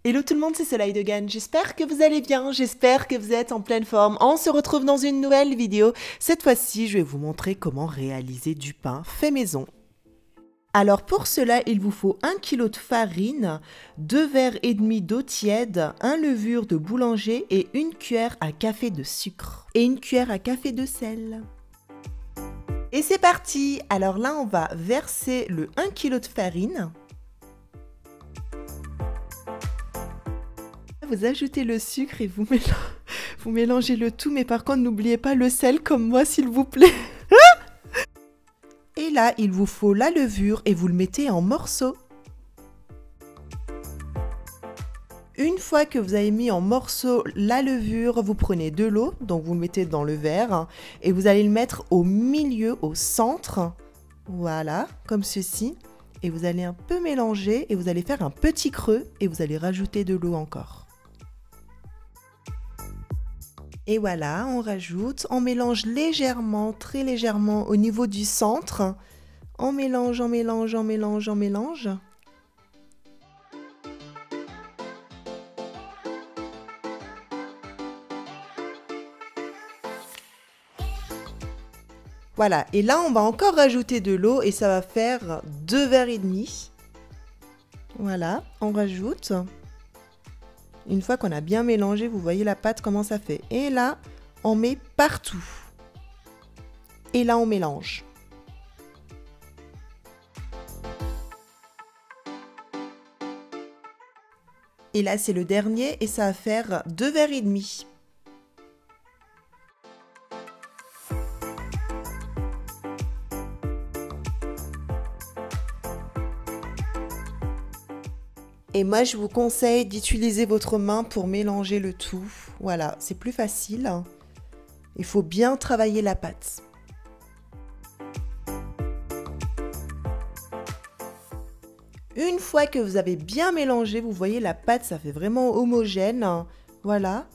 Hello tout le monde, c'est Soleil de Gann. J'espère que vous allez bien, j'espère que vous êtes en pleine forme. On se retrouve dans une nouvelle vidéo. Cette fois-ci, je vais vous montrer comment réaliser du pain fait maison. Alors pour cela, il vous faut 1 kg de farine, 2 verres et demi d'eau tiède, 1 levure de boulanger et 1 cuillère à café de sucre et 1 cuillère à café de sel. Et c'est parti! Alors là, on va verser le 1 kg de farine. Vous ajoutez le sucre et vous mélangez le tout, mais par contre, n'oubliez pas le sel comme moi, s'il vous plaît. Et là, il vous faut la levure et vous le mettez en morceaux. Une fois que vous avez mis en morceaux la levure, vous prenez de l'eau, donc vous le mettez dans le verre et vous allez le mettre au milieu, au centre. Voilà, comme ceci. Et vous allez un peu mélanger et vous allez faire un petit creux et vous allez rajouter de l'eau encore. Et voilà, on rajoute, on mélange légèrement, très légèrement au niveau du centre. On mélange, on mélange, on mélange, on mélange. Voilà, et là on va encore rajouter de l'eau et ça va faire 2 verres et demi. Voilà, on rajoute. Une fois qu'on a bien mélangé, vous voyez la pâte comment ça fait. Et là, on met partout. Et là, on mélange. Et là, c'est le dernier et ça va faire 2 verres et demi. Et moi, je vous conseille d'utiliser votre main pour mélanger le tout. Voilà, c'est plus facile. Il faut bien travailler la pâte. Une fois que vous avez bien mélangé, vous voyez la pâte, ça fait vraiment homogène. Voilà.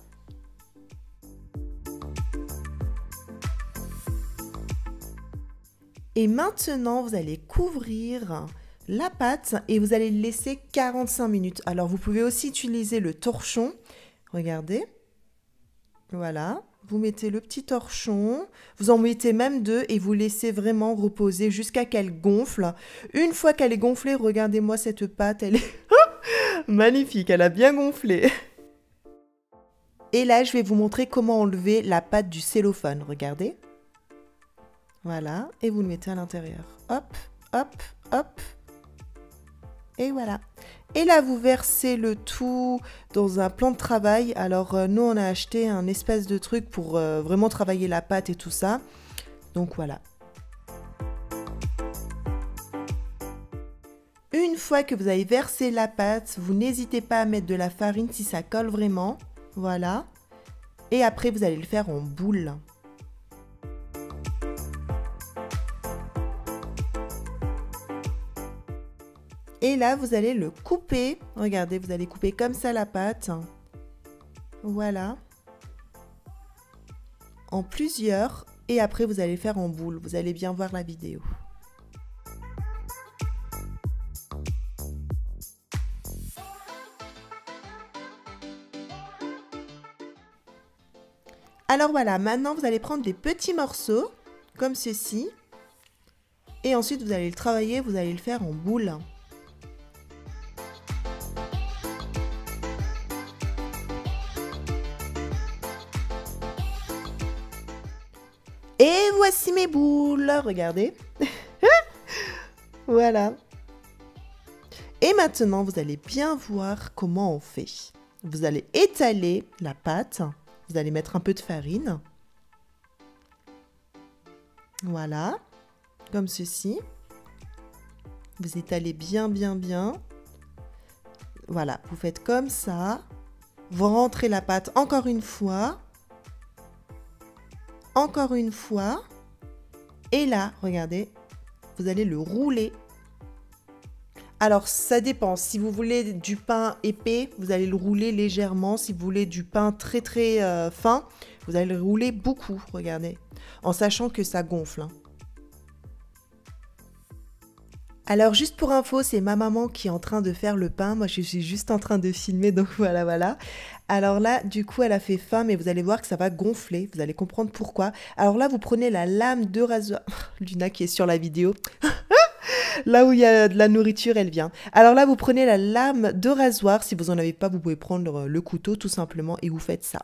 Et maintenant, vous allez couvrir la pâte et vous allez le laisser 45 minutes. Alors, vous pouvez aussi utiliser le torchon. Regardez. Voilà. Vous mettez le petit torchon. Vous en mettez même 2 et vous laissez vraiment reposer jusqu'à qu'elle gonfle. Une fois qu'elle est gonflée, regardez-moi cette pâte. Elle est magnifique. Elle a bien gonflé. Et là, je vais vous montrer comment enlever la pâte du cellophane. Regardez. Voilà. Et vous le mettez à l'intérieur. Hop, hop, hop. Et voilà. Et là, vous versez le tout dans un plan de travail. Alors, nous, on a acheté un espèce de truc pour vraiment travailler la pâte et tout ça. Donc, voilà. Une fois que vous avez versé la pâte, vous n'hésitez pas à mettre de la farine si ça colle vraiment. Voilà. Et après, vous allez le faire en boule. Et là, vous allez le couper. Regardez, vous allez couper comme ça la pâte. Voilà. En plusieurs. Et après, vous allez le faire en boule. Vous allez bien voir la vidéo. Alors voilà, maintenant, vous allez prendre des petits morceaux, comme ceci. Et ensuite, vous allez le travailler, vous allez le faire en boule. Et voici mes boules, regardez. Voilà. Et maintenant, vous allez bien voir comment on fait. Vous allez étaler la pâte. Vous allez mettre un peu de farine. Voilà. Comme ceci. Vous étalez bien, bien, bien. Voilà. Vous faites comme ça. Vous rentrez la pâte encore une fois. Encore une fois. Et là, regardez, vous allez le rouler. Alors, ça dépend. Si vous voulez du pain épais, vous allez le rouler légèrement. Si vous voulez du pain très très fin, vous allez le rouler beaucoup, regardez. En sachant que ça gonfle. Alors juste pour info, c'est ma maman qui est en train de faire le pain. Moi, je suis juste en train de filmer, donc voilà, voilà. Alors là, du coup, elle a fait faim, mais vous allez voir que ça va gonfler. Vous allez comprendre pourquoi. Alors là, vous prenez la lame de rasoir. Luna qui est sur la vidéo. Là où il y a de la nourriture, elle vient. Alors là, vous prenez la lame de rasoir. Si vous n'en avez pas, vous pouvez prendre le couteau tout simplement et vous faites ça.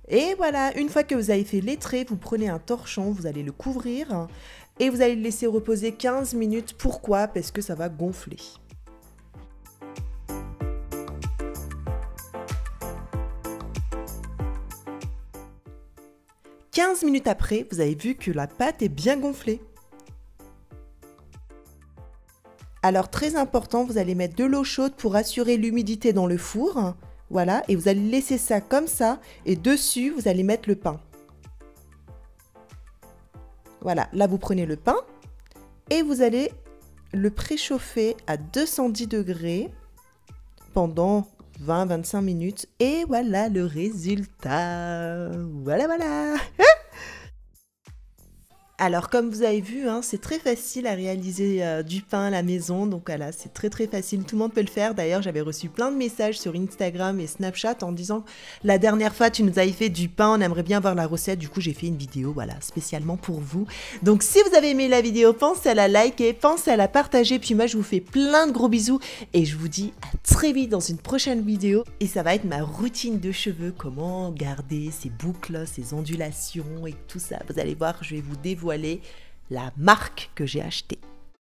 Et voilà, une fois que vous avez fait les traits, vous prenez un torchon, vous allez le couvrir et vous allez le laisser reposer 15 minutes. Pourquoi? Parce que ça va gonfler. « 15 minutes après, vous avez vu que la pâte est bien gonflée. Alors très important, vous allez mettre de l'eau chaude pour assurer l'humidité dans le four. Voilà, et vous allez laisser ça comme ça, et dessus, vous allez mettre le pain. Voilà, là vous prenez le pain, et vous allez le préchauffer à 210 degrés pendant 20-25 minutes, et voilà le résultat. Voilà, voilà. Alors comme vous avez vu, hein, c'est très facile à réaliser du pain à la maison, donc voilà, c'est très très facile, tout le monde peut le faire. D'ailleurs, j'avais reçu plein de messages sur Instagram et Snapchat en disant la dernière fois tu nous avais fait du pain, on aimerait bien voir la recette, du coup j'ai fait une vidéo, voilà, spécialement pour vous. Donc si vous avez aimé la vidéo, pensez à la liker, pensez à la partager, puis moi je vous fais plein de gros bisous et je vous dis à très vite dans une prochaine vidéo. Et ça va être ma routine de cheveux, comment garder ces boucles, ces ondulations et tout ça. Vous allez voir, je vais vous dévoiler la marque que j'ai achetée.